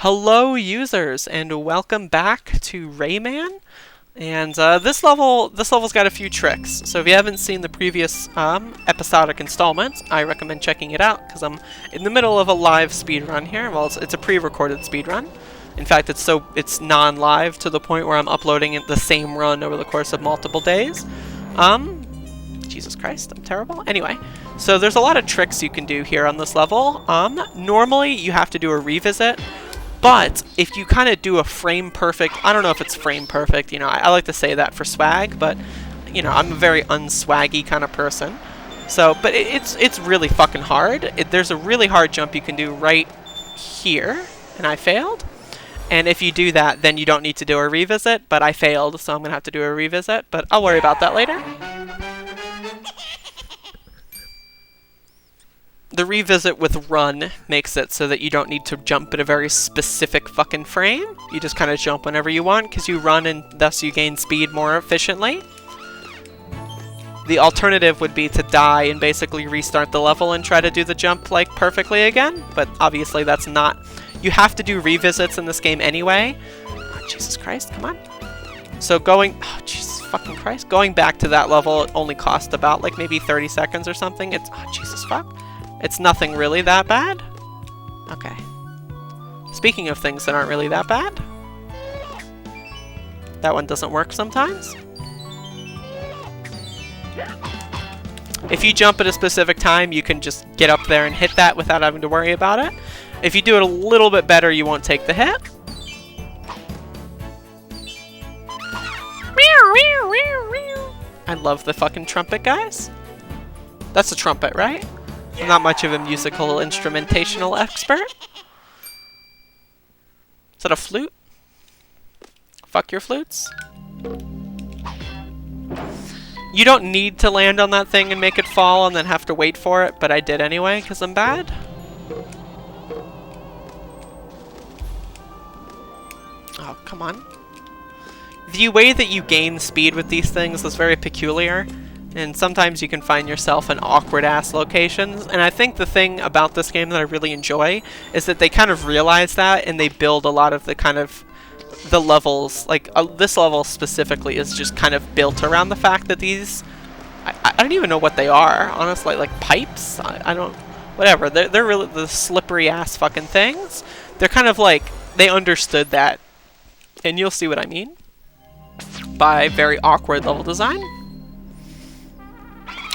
Hello users and welcome back to Rayman. And this level's got a few tricks. So if you haven't seen the previous episodic installments, I recommend checking it out because I'm in the middle of a live speedrun here. Well, it's a pre-recorded speedrun. In fact, it's non-live to the point where I'm uploading it the same run over the course of multiple days. Jesus Christ, I'm terrible. Anyway, so there's a lot of tricks you can do here on this level. Normally you have to do a revisit. But if you kind of do a frame perfect, I don't know if it's frame perfect, you know, I like to say that for swag, but, you know, I'm a very unswaggy kind of person. So, but it's really fucking hard. There's a really hard jump you can do right here, and I failed. And if you do that, then you don't need to do a revisit, but I failed, so I'm going to have to do a revisit, but I'll worry about that later. The revisit with run makes it so that you don't need to jump at a very specific fucking frame. You just kind of jump whenever you want because you run and thus you gain speed more efficiently. The alternative would be to die and basically restart the level and try to do the jump like perfectly again, but obviously that's not... You have to do revisits in this game anyway. Oh, Jesus Christ, come on. So going... Oh, Jesus fucking Christ. Going back to that level it only cost about like maybe 30 seconds or something. It's... Oh, Jesus fuck. It's nothing really that bad. Okay. Speaking of things that aren't really that bad. That one doesn't work sometimes. If you jump at a specific time, you can just get up there and hit that without having to worry about it. If you do it a little bit better, you won't take the hit. I love the fucking trumpet, guys. That's a trumpet, right? I'm not much of a musical instrumentational expert. Is that a flute? Fuck your flutes. You don't need to land on that thing and make it fall and then have to wait for it, but I did anyway because I'm bad. Oh, come on. The way that you gain speed with these things is very peculiar. And sometimes you can find yourself in awkward-ass locations. And I think the thing about this game that I really enjoy is that they kind of realize that and they build a lot of the kind of the levels. Like, this level specifically is just kind of built around the fact that these... I don't even know what they are, honestly. Like pipes? I don't... Whatever. They're really the slippery-ass fucking things. They're kind of like... They understood that. And you'll see what I mean by very awkward level design.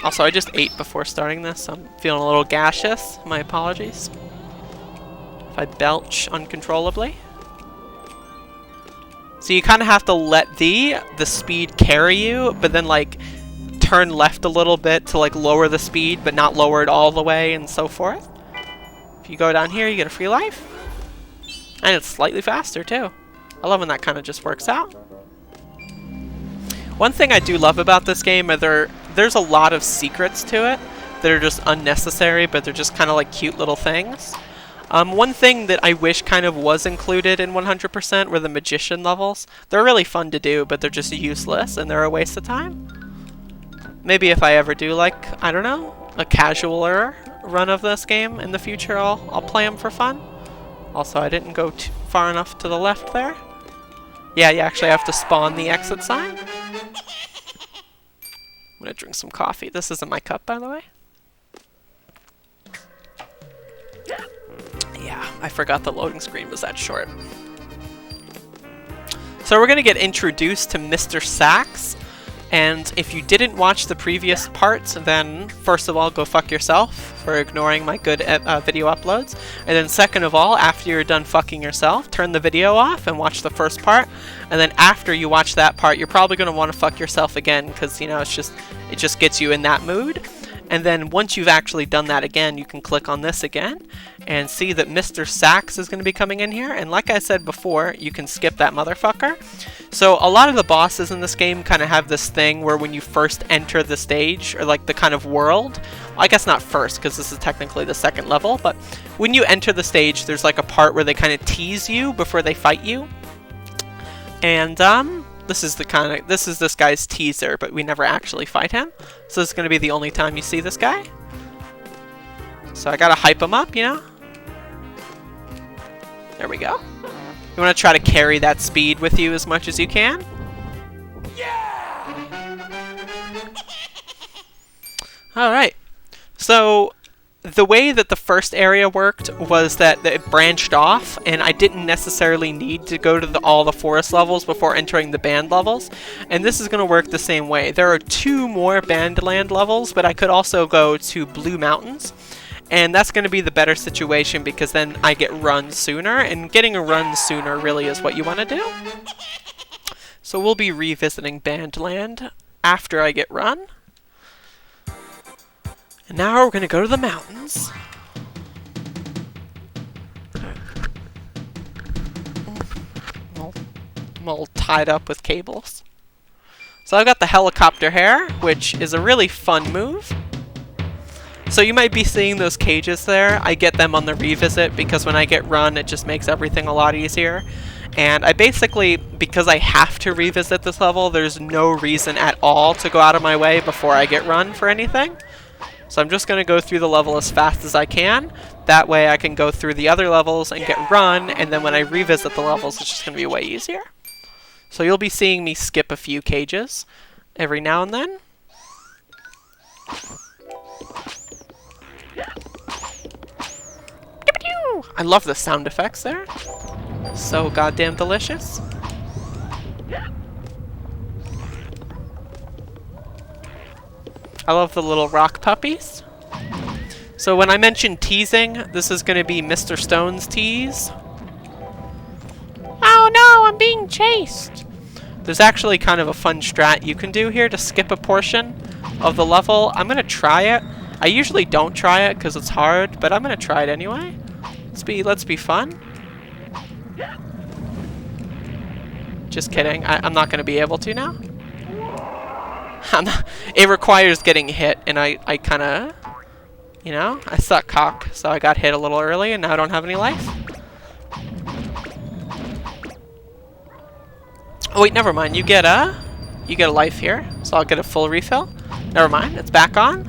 Also, I just ate before starting this, so I'm feeling a little gaseous. My apologies. If I belch uncontrollably. So you kind of have to let the speed carry you, but then like turn left a little bit to like lower the speed, but not lower it all the way and so forth. If you go down here, you get a free life. And it's slightly faster too. I love when that kind of just works out. One thing I do love about this game are there's a lot of secrets to it that are just unnecessary, but they're just kind of like cute little things. One thing that I wish kind of was included in 100% were the magician levels. They're really fun to do, but they're just useless and they're a waste of time. Maybe if I ever do like, I don't know, a casualer run of this game in the future, I'll play them for fun. Also, I didn't go too far enough to the left there. Yeah, you actually have to spawn the exit sign. I'm gonna drink some coffee. This isn't my cup, by the way. Yeah, I forgot the loading screen was that short. So we're gonna get introduced to Mr. Sax. And if you didn't watch the previous parts, then first of all, go fuck yourself for ignoring my good video uploads. And then second of all, after you're done fucking yourself, turn the video off and watch the first part. And then after you watch that part, you're probably going to want to fuck yourself again because, you know, it just gets you in that mood. And then once you've actually done that again, you can click on this again and see that Mr. Sax is going to be coming in here. And like I said before, you can skip that motherfucker. So a lot of the bosses in this game kind of have this thing where when you first enter the stage, or like the kind of world, well, I guess not first because this is technically the second level, but when you enter the stage, there's like a part where they kind of tease you before they fight you. And this is this guy's teaser, but we never actually fight him. So this is going to be the only time you see this guy. So I gotta hype him up, you know? There we go. You want to try to carry that speed with you as much as you can. Alright. So, the way that the first area worked was that it branched off, and I didn't necessarily need to go to all the forest levels before entering the band levels. And this is going to work the same way. There are 2 more Bandland levels, but I could also go to Blue Mountains. And that's going to be the better situation because then I get run sooner, and getting a run sooner really is what you want to do. So we'll be revisiting Bandland after I get run. And now we're going to go to the mountains. I'm all tied up with cables. So I've got the helicopter hair, which is a really fun move. So you might be seeing those cages there. I get them on the revisit because when I get run, it just makes everything a lot easier. And I basically, because I have to revisit this level, there's no reason at all to go out of my way before I get run for anything. So I'm just going to go through the level as fast as I can. That way I can go through the other levels and get run, and then when I revisit the levels, it's just going to be way easier. So you'll be seeing me skip a few cages every now and then. I love the sound effects there. So goddamn delicious. I love the little rock puppies. So when I mentioned teasing, this is going to be Mr. Stone's tease. Oh no, I'm being chased. There's actually kind of a fun strat you can do here to skip a portion of the level. I'm going to try it. I usually don't try it because it's hard, but I'm going to try it anyway. Let's be fun. Just kidding. I'm not going to be able to now. It requires getting hit, and I kind of, you know, I suck cock, so I got hit a little early, and now I don't have any life. Oh wait, never mind. You get a life here, so I'll get a full refill. Never mind. It's back on.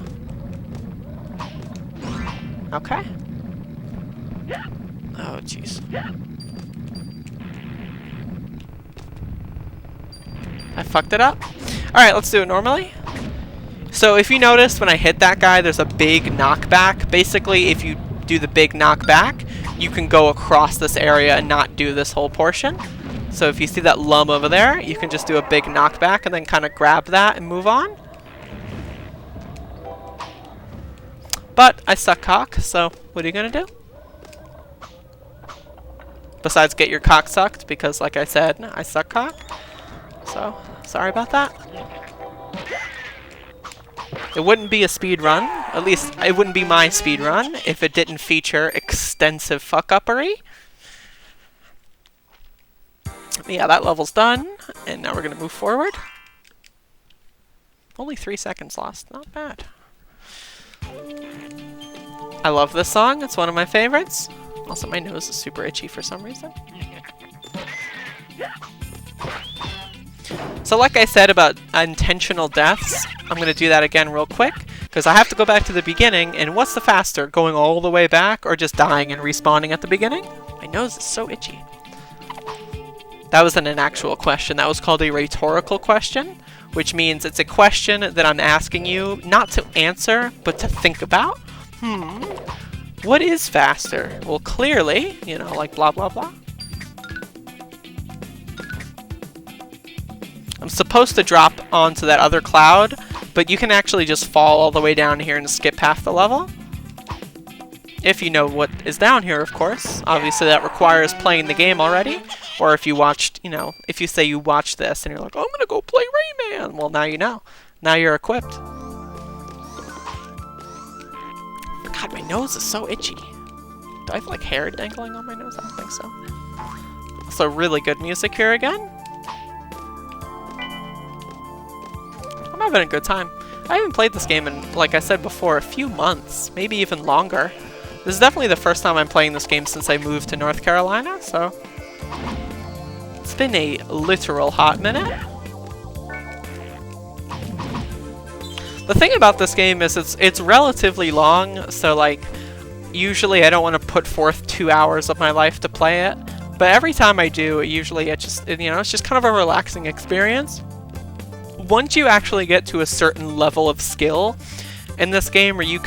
Okay. Oh jeez. I fucked it up. Alright, let's do it normally. So if you notice, when I hit that guy, there's a big knockback. Basically, if you do the big knockback, you can go across this area and not do this whole portion. So if you see that lump over there, you can just do a big knockback and then kind of grab that and move on. But I suck cock, so what are you going to do? Besides get your cock sucked, because like I said, I suck cock. So, sorry about that. It wouldn't be a speed run, at least it wouldn't be my speed run, if it didn't feature extensive fuck-uppery. Yeah, that level's done, and now we're going to move forward. Only 3 seconds lost, not bad. I love this song, it's one of my favorites. Also, my nose is super itchy for some reason. So like I said about intentional deaths, I'm going to do that again real quick, because I have to go back to the beginning, and what's the faster, going all the way back or just dying and respawning at the beginning? My nose is so itchy. That wasn't an actual question, that was called a rhetorical question, which means it's a question that I'm asking you not to answer, but to think about. What is faster? Well, clearly, you know, like blah blah blah. I'm supposed to drop onto that other cloud, but you can actually just fall all the way down here and skip half the level. If you know what is down here, of course. Obviously that requires playing the game already. Or if you watched, you know, if you say you watched this and you're like, oh, I'm gonna go play Rayman. Well, now you know. Now you're equipped. God, my nose is so itchy. Do I have like hair dangling on my nose? I don't think so. Also, really good music here again. I'm having a good time. I haven't played this game in, like I said before, a few months, maybe even longer. This is definitely the first time I'm playing this game since I moved to North Carolina, so it's been a literal hot minute. The thing about this game is it's relatively long, so like usually I don't want to put forth 2 hours of my life to play it. But every time I do, it's just kind of a relaxing experience. Once you actually get to a certain level of skill in this game where you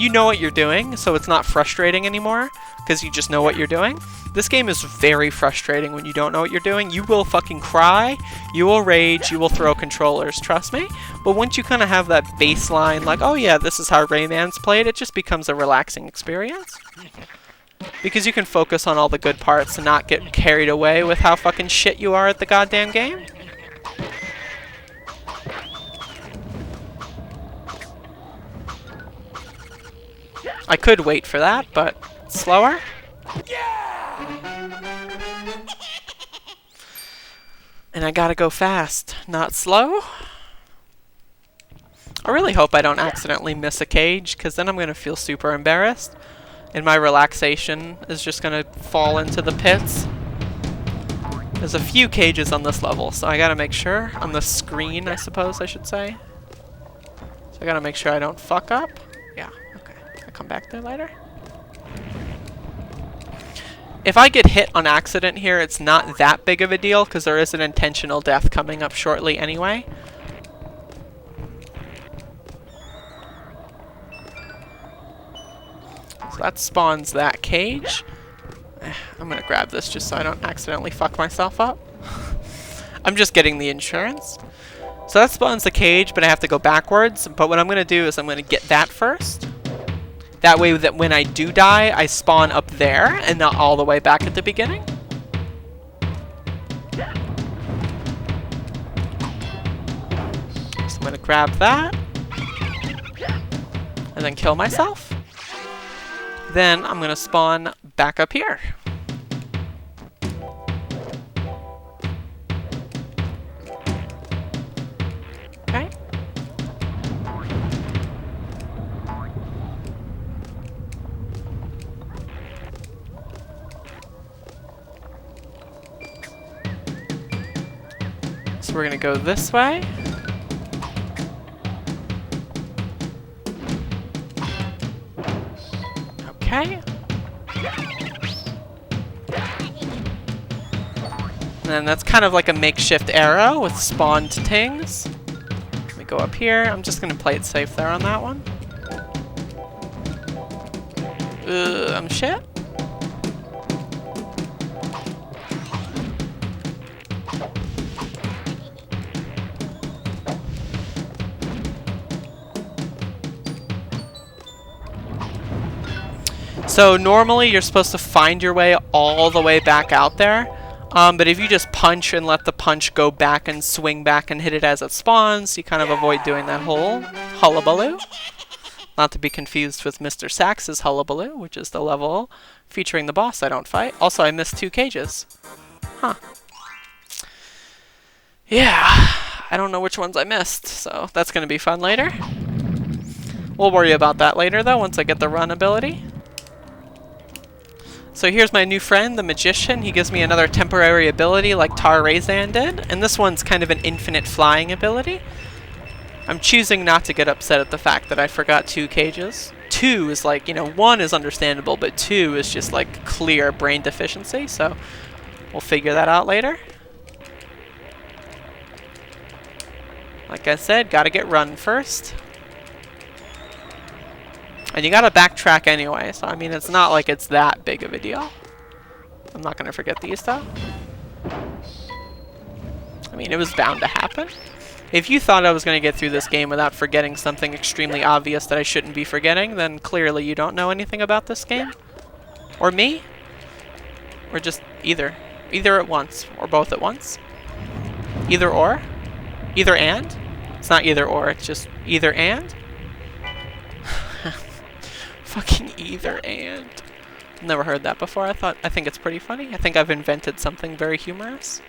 know what you're doing, so it's not frustrating anymore because you just know what you're doing. This game is very frustrating when you don't know what you're doing. You will fucking cry, you will rage, you will throw controllers, trust me. But once you kind of have that baseline, like, oh yeah, this is how Rayman's played, it just becomes a relaxing experience. Because you can focus on all the good parts and not get carried away with how fucking shit you are at the goddamn game. I could wait for that, but slower. And I gotta go fast, not slow. I really hope I don't accidentally miss a cage, because then I'm gonna feel super embarrassed. And my relaxation is just gonna fall into the pits. There's a few cages on this level, so I gotta make sure. On the screen, I suppose I should say. So I gotta make sure I don't fuck up. Yeah, okay. I'll come back there later. If I get hit on accident here, it's not that big of a deal, because there is an intentional death coming up shortly anyway. So that spawns that cage. I'm gonna grab this just so I don't accidentally fuck myself up. I'm just getting the insurance. So that spawns the cage, but I have to go backwards. But what I'm gonna do is I'm gonna get that first. That way that when I do die, I spawn up there and not all the way back at the beginning. So I'm gonna grab that. And then kill myself. Then I'm gonna spawn back up here. Okay. So we're gonna go this way. Okay. And then that's kind of like a makeshift arrow with spawned tings. Let me go up here. I'm just gonna play it safe there on that one. I'm shit. So normally you're supposed to find your way all the way back out there, but if you just punch and let the punch go back and swing back and hit it as it spawns, you kind of avoid doing that whole hullabaloo. Not to be confused with Mr. Sax's hullabaloo, which is the level featuring the boss I don't fight. Also, I missed 2 cages. Huh. Yeah, I don't know which ones I missed, so that's going to be fun later. We'll worry about that later, though, once I get the run ability. So here's my new friend, the Magician. He gives me another temporary ability like Tarzan did, and this one's kind of an infinite flying ability. I'm choosing not to get upset at the fact that I forgot 2 cages. 2 is like, 1 is understandable, but 2 is just like clear brain deficiency, so we'll figure that out later. Like I said, gotta get run first. And you gotta backtrack anyway, so I mean, it's not like it's that big of a deal. I'm not gonna forget these though. I mean, it was bound to happen. If you thought I was gonna get through this game without forgetting something extremely obvious that I shouldn't be forgetting, then clearly you don't know anything about this game. Or me. Or just either. Either at once, or both at once. Either or. Either and. It's not either or, it's just either and. Fucking either and. Never heard that before. I think it's pretty funny. I think I've invented something very humorous.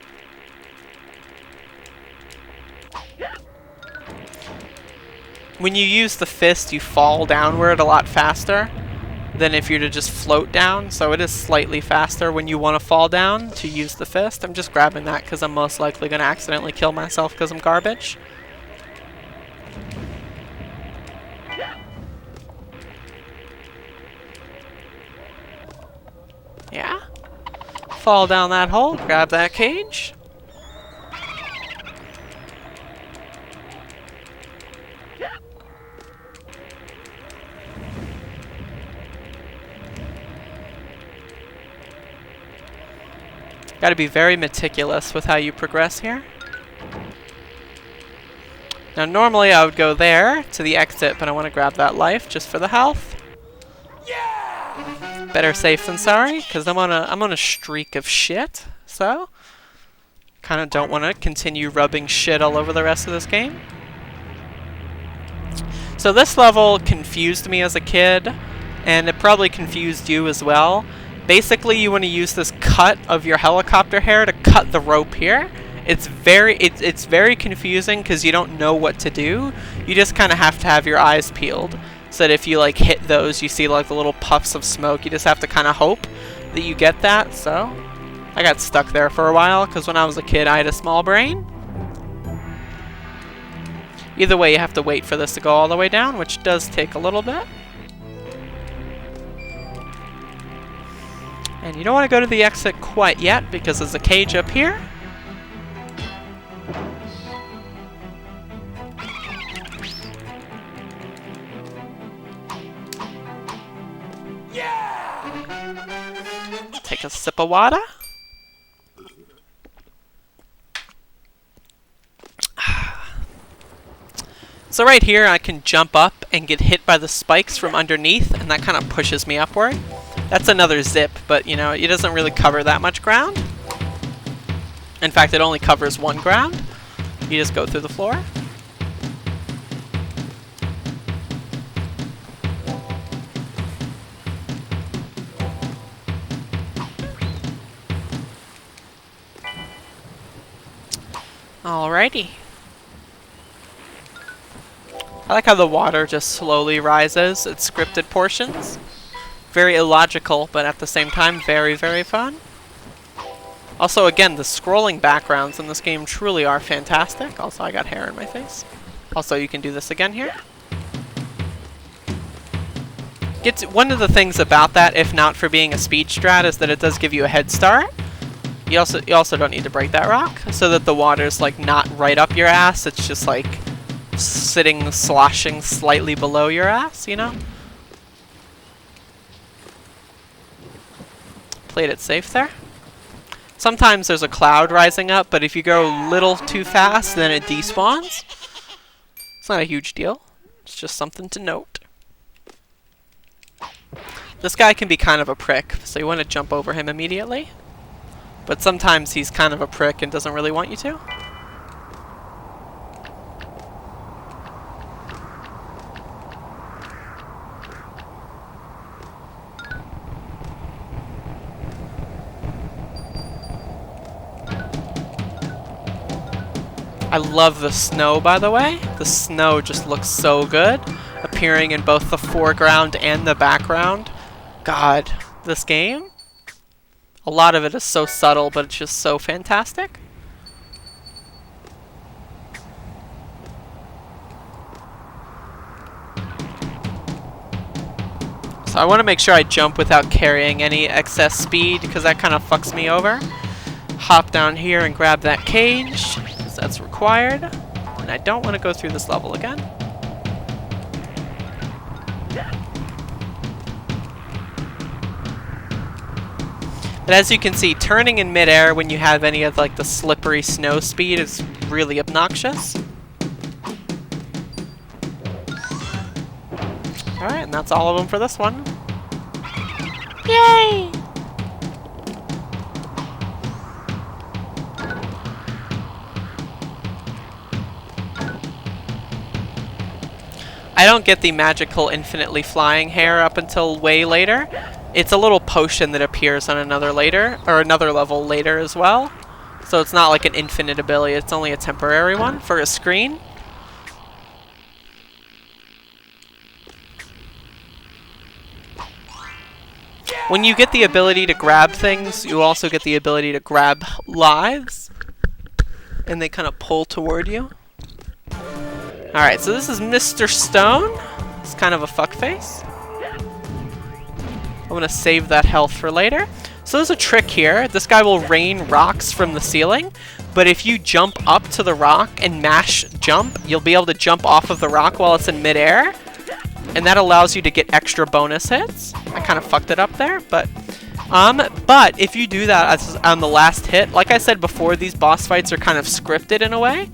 When you use the fist, you fall downward a lot faster than if you're to just float down, so it is slightly faster when you want to fall down to use the fist. I'm just grabbing that because I'm most likely going to accidentally kill myself because I'm garbage. Yeah? Fall down that hole, grab that cage. Gotta be very meticulous with how you progress here. Now normally I would go there to the exit, but I want to grab that life just for the health. Yeah! Better safe than sorry, because I'm on a streak of shit. So kind of don't want to continue rubbing shit all over the rest of this game. So this level confused me as a kid, and it probably confused you as well. Basically, you want to use this cut of your helicopter hair to cut the rope here. It's very confusing because you don't know what to do. You just kind of have to have your eyes peeled, so that if you like hit those, you see like the little puffs of smoke. You just have to kind of hope that you get that. So I got stuck there for a while because when I was a kid, I had a small brain. Either way, you have to wait for this to go all the way down, which does take a little bit. And you don't want to go to the exit quite yet because there's a cage up here. Yeah! Take a sip of water. So right here I can jump up and get hit by the spikes from underneath, and that kind of pushes me upward. That's another zip, but you know, it doesn't really cover that much ground. In fact, it only covers one ground. You just go through the floor. Alrighty. I like how the water just slowly rises at scripted portions. Very illogical, but at the same time, very, very fun. Also, again, the scrolling backgrounds in this game truly are fantastic. Also, I got hair in my face. Also, you can do this again here. One of the things about that, if not for being a speed strat, is that it does give you a head start. You also don't need to break that rock, so that the water's like not right up your ass. It's just like sitting, sloshing slightly below your ass, you know? Played it safe there. Sometimes there's a cloud rising up, but if you go a little too fast, then it despawns. It's not a huge deal. It's just something to note. This guy can be kind of a prick, so you want to jump over him immediately. But sometimes he's kind of a prick and doesn't really want you to. I love the snow, by the way. The snow just looks so good, appearing in both the foreground and the background. God, this game, a lot of it is so subtle, but it's just so fantastic. So I want to make sure I jump without carrying any excess speed, because that kind of fucks me over. Hop down here and grab that cage. That's required, and I don't want to go through this level again. But as you can see, turning in midair when you have any of like the slippery snow speed is really obnoxious. Alright, and that's all of them for this one. Yay! I don't get the magical infinitely flying hair up until way later. It's a little potion that appears on another level later as well. So it's not like an infinite ability, it's only a temporary one for a screen. When you get the ability to grab things, you also get the ability to grab lives. And they kind of pull toward you. Alright, so this is Mr. Stone. It's kind of a fuckface. I'm gonna save that health for later. So there's a trick here. This guy will rain rocks from the ceiling, but if you jump up to the rock and mash jump, you'll be able to jump off of the rock while it's in midair, and that allows you to get extra bonus hits. I kind of fucked it up there, but if you do that on the last hit, like I said before, these boss fights are kind of scripted in a way.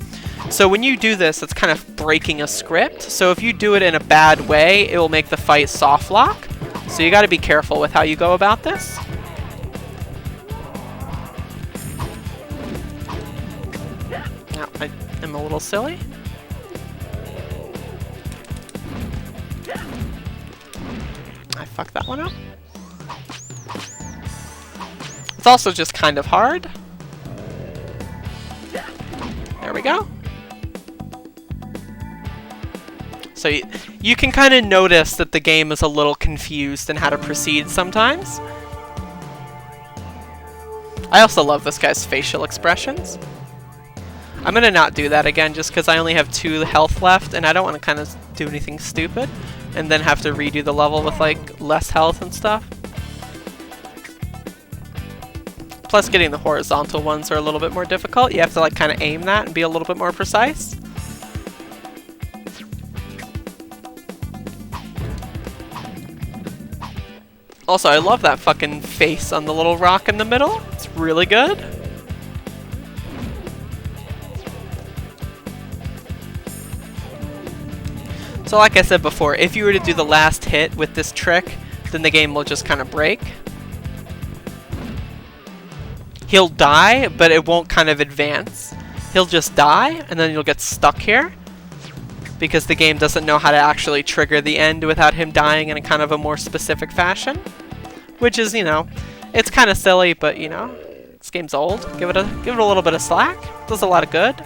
So when you do this, it's kind of breaking a script. So if you do it in a bad way, it will make the fight soft lock. So you got to be careful with how you go about this. Now, I am a little silly. I fucked that one up. It's also just kind of hard. There we go. So you can kind of notice that the game is a little confused in how to proceed sometimes. I also love this guy's facial expressions. I'm gonna not do that again just because I only have 2 health left and I don't want to kind of do anything stupid and then have to redo the level with like less health and stuff. Plus getting the horizontal ones are a little bit more difficult. You have to like kind of aim that and be a little bit more precise. Also, I love that fucking face on the little rock in the middle. It's really good. So like I said before, if you were to do the last hit with this trick, then the game will just kind of break. He'll die, but it won't kind of advance. He'll just die, and then you'll get stuck here. Because the game doesn't know how to actually trigger the end without him dying in a kind of a more specific fashion. Which is, you know, it's kind of silly, but you know, this game's old. Give it a little bit of slack. It does a lot of good.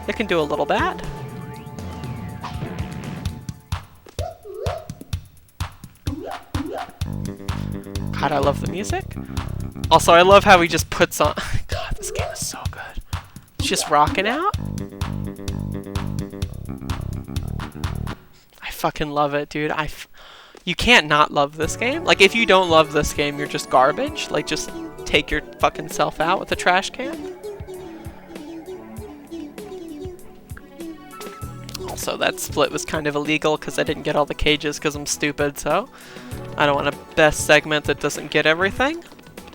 It can do a little bad. God, I love the music. Also, I love how he just puts on... God, this game is so good. It's just rocking out. I fucking love it, dude. You can't not love this game. Like, if you don't love this game, you're just garbage. Like, just take your fucking self out with a trash can. Also, that split was kind of illegal because I didn't get all the cages because I'm stupid, so... I don't want a best segment that doesn't get everything.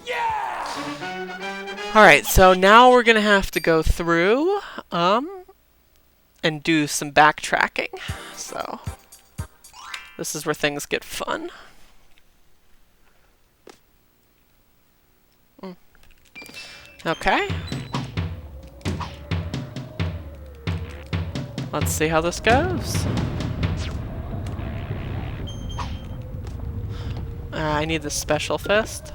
Yeah! Alright, so now we're gonna have to go through, and do some backtracking. So, this is where things get fun. Okay. Let's see how this goes. I need the special fist.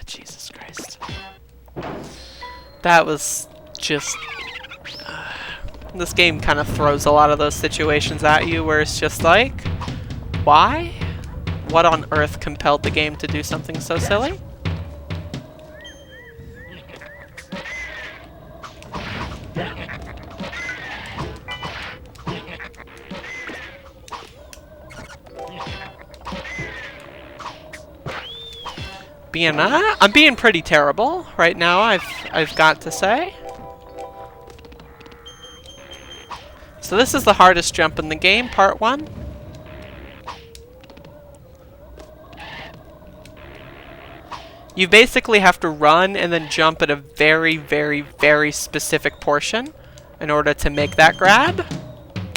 Jesus Christ. That was just... this game kind of throws a lot of those situations at you where it's just like, why? What on earth compelled the game to do something so silly? I'm being pretty terrible right now, I've got to say. So this is the hardest jump in the game, part 1. You basically have to run and then jump at a very, very, very specific portion in order to make that grab.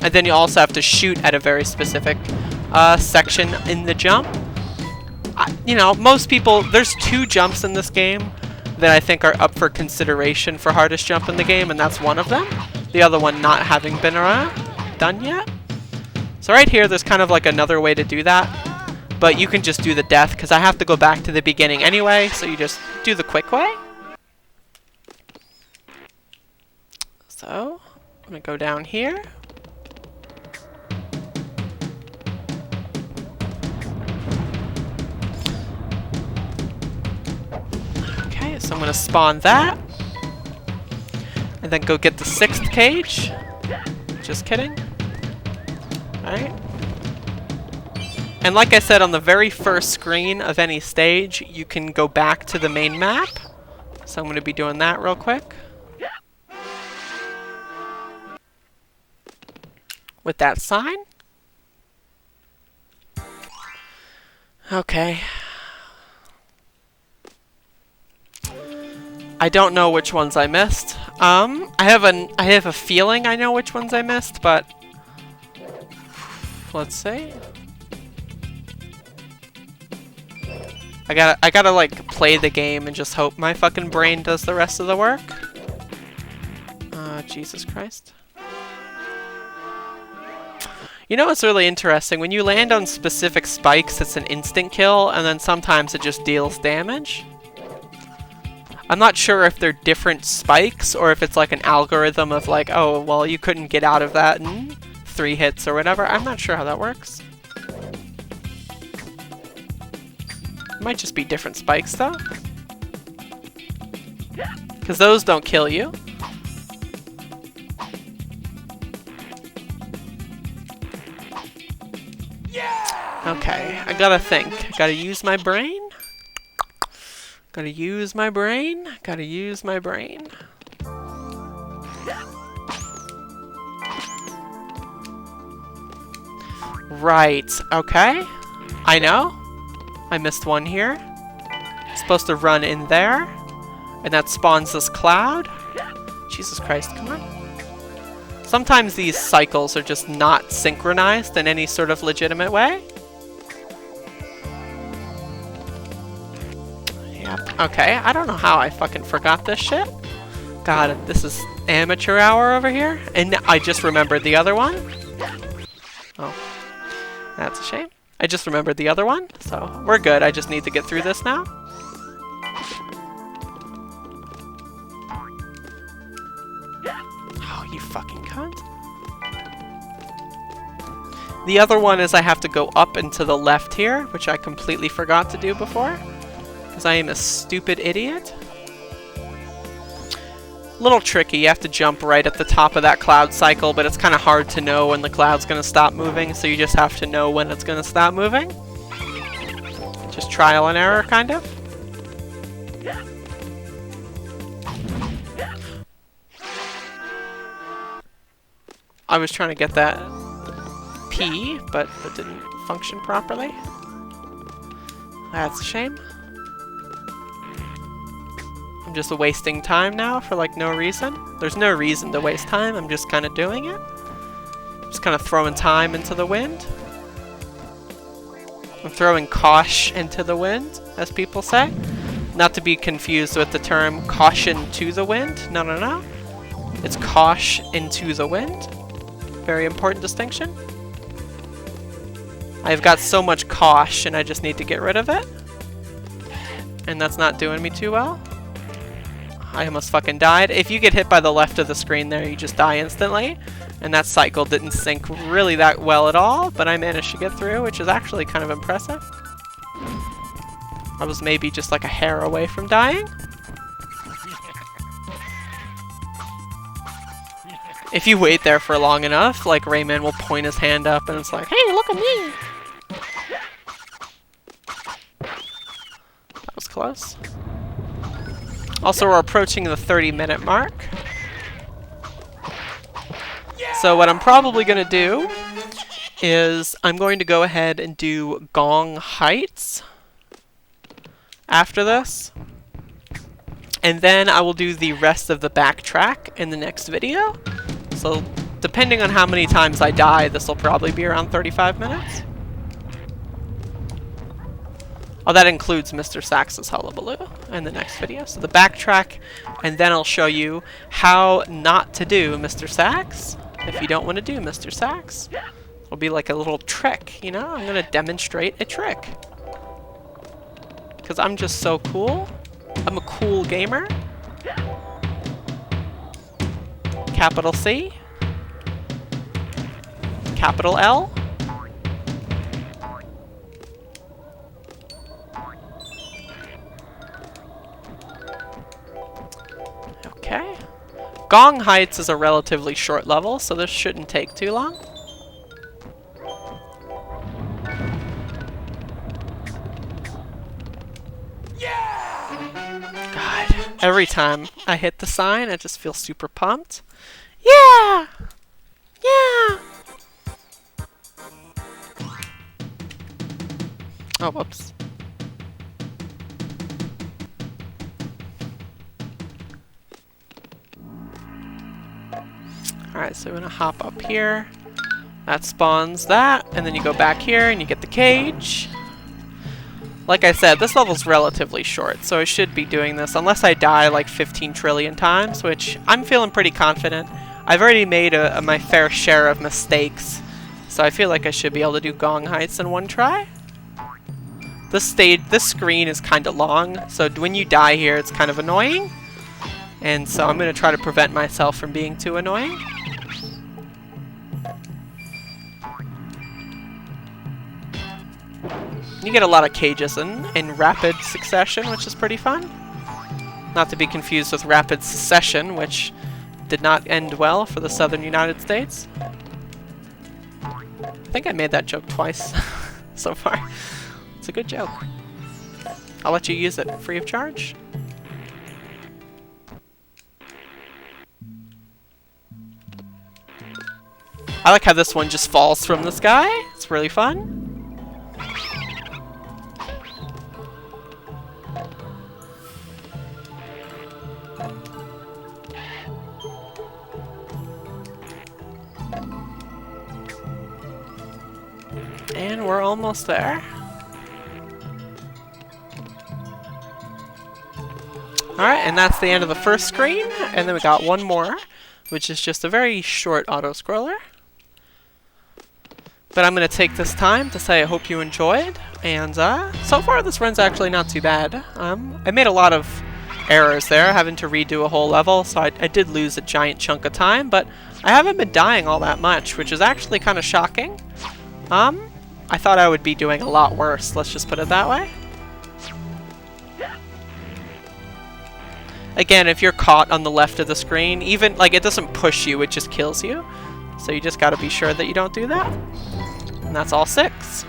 And then you also have to shoot at a very specific section in the jump. You know, most people, there's 2 jumps in this game that I think are up for consideration for hardest jump in the game, and that's one of them. The other one not having been done yet. So right here, there's kind of like another way to do that, but you can just do the death, because I have to go back to the beginning anyway, so you just do the quick way. So, I'm going to go down here. So I'm going to spawn that. And And then go get the 6th cage. Just kidding. Alright. And like I said, on the very first screen of any stage, you can go back to the main map. So I'm going to be doing that real quick. With that sign. Okay. I don't know which ones I missed. I have a feeling I know which ones I missed, but let's see. I gotta like play the game and just hope my fucking brain does the rest of the work. Jesus Christ. You know what's really interesting? When you land on specific spikes, it's an instant kill, and then sometimes it just deals damage. I'm not sure if they're different spikes, or if it's like an algorithm of like, oh, well, you couldn't get out of that in 3 hits or whatever. I'm not sure how that works. It might just be different spikes, though. Because those don't kill you. Okay, I gotta think. I gotta use my brain. Gotta use my brain. Gotta use my brain. Right, okay. I know. I missed one here. Supposed to run in there. And that spawns this cloud. Jesus Christ, come on. Sometimes these cycles are just not synchronized in any sort of legitimate way. Yep, okay. I don't know how I fucking forgot this shit. God, this is amateur hour over here. And I just remembered the other one. Oh. That's a shame. I just remembered the other one, so we're good. I just need to get through this now. Oh, you fucking cunt. The other one is I have to go up and to the left here, which I completely forgot to do before, because I am a stupid idiot. Little tricky, you have to jump right at the top of that cloud cycle, but it's kind of hard to know when the cloud's going to stop moving, so you just have to know when it's going to stop moving. Just trial and error, kind of. I was trying to get that P, but that didn't function properly. That's a shame. I'm just wasting time now for like no reason. There's no reason to waste time, I'm just kind of doing it. Just kind of throwing time into the wind. I'm throwing caution into the wind, as people say. Not to be confused with the term caution to the wind. No, no, no. It's caution into the wind. Very important distinction. I've got so much caution, I just need to get rid of it. And that's not doing me too well. I almost fucking died. If you get hit by the left of the screen there, you just die instantly. And that cycle didn't sync really that well at all, but I managed to get through, which is actually kind of impressive. I was maybe just like a hair away from dying. If you wait there for long enough, like Rayman will point his hand up and it's like, hey, look at me! That was close. Also, we're approaching the 30-minute mark. So what I'm probably going to do is I'm going to go ahead and do Gong Heights after this. And then I will do the rest of the backtrack in the next video. So depending on how many times I die, this will probably be around 35 minutes. Oh, that includes Mr. Sax's Hullabaloo in the next video. So the backtrack, and then I'll show you how not to do Mr. Sax if you don't want to do Mr. Sax. It'll be like a little trick, you know? I'm going to demonstrate a trick. Because I'm just so cool. I'm a cool gamer. Capital C. Capital L. Okay. Gong Heights is a relatively short level, so this shouldn't take too long. God, every time I hit the sign, I just feel super pumped. Yeah! Yeah! Oh, whoops. Alright, so we're gonna hop up here. That spawns that, and then you go back here and you get the cage. Like I said, this level's relatively short, so I should be doing this unless I die like 15 trillion times, which I'm feeling pretty confident. I've already made my fair share of mistakes, so I feel like I should be able to do Gong Heights in one try. This screen is kind of long, so when you die here, it's kind of annoying. And so I'm going to try to prevent myself from being too annoying. You get a lot of cages in rapid succession, which is pretty fun. Not to be confused with rapid succession, which did not end well for the southern United States. I think I made that joke twice so far. It's a good joke. I'll let you use it free of charge. I like how this one just falls from the sky. It's really fun. And we're almost there. Alright, and that's the end of the first screen. And then we got one more, which is just a very short auto-scroller. But I'm going to take this time to say I hope you enjoyed. And so far this run's actually not too bad. I made a lot of errors there, having to redo a whole level, so I did lose a giant chunk of time, but I haven't been dying all that much, which is actually kind of shocking. I thought I would be doing a lot worse, let's just put it that way. Again, if you're caught on the left of the screen, even, like, it doesn't push you, it just kills you. So you just gotta be sure that you don't do that. And that's all 6.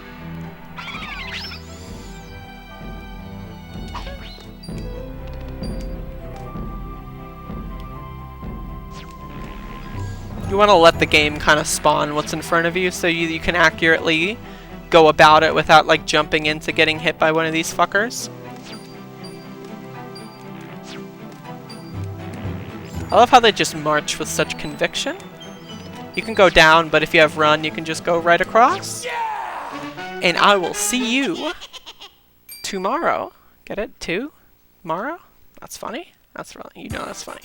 You want to let the game kind of spawn what's in front of you so you can accurately go about it without like jumping into getting hit by one of these fuckers. I love how they just march with such conviction. You can go down, but if you have run, you can just go right across. Yeah! And I will see you tomorrow. Get it? Tomorrow? That's funny. That's really, you know that's funny.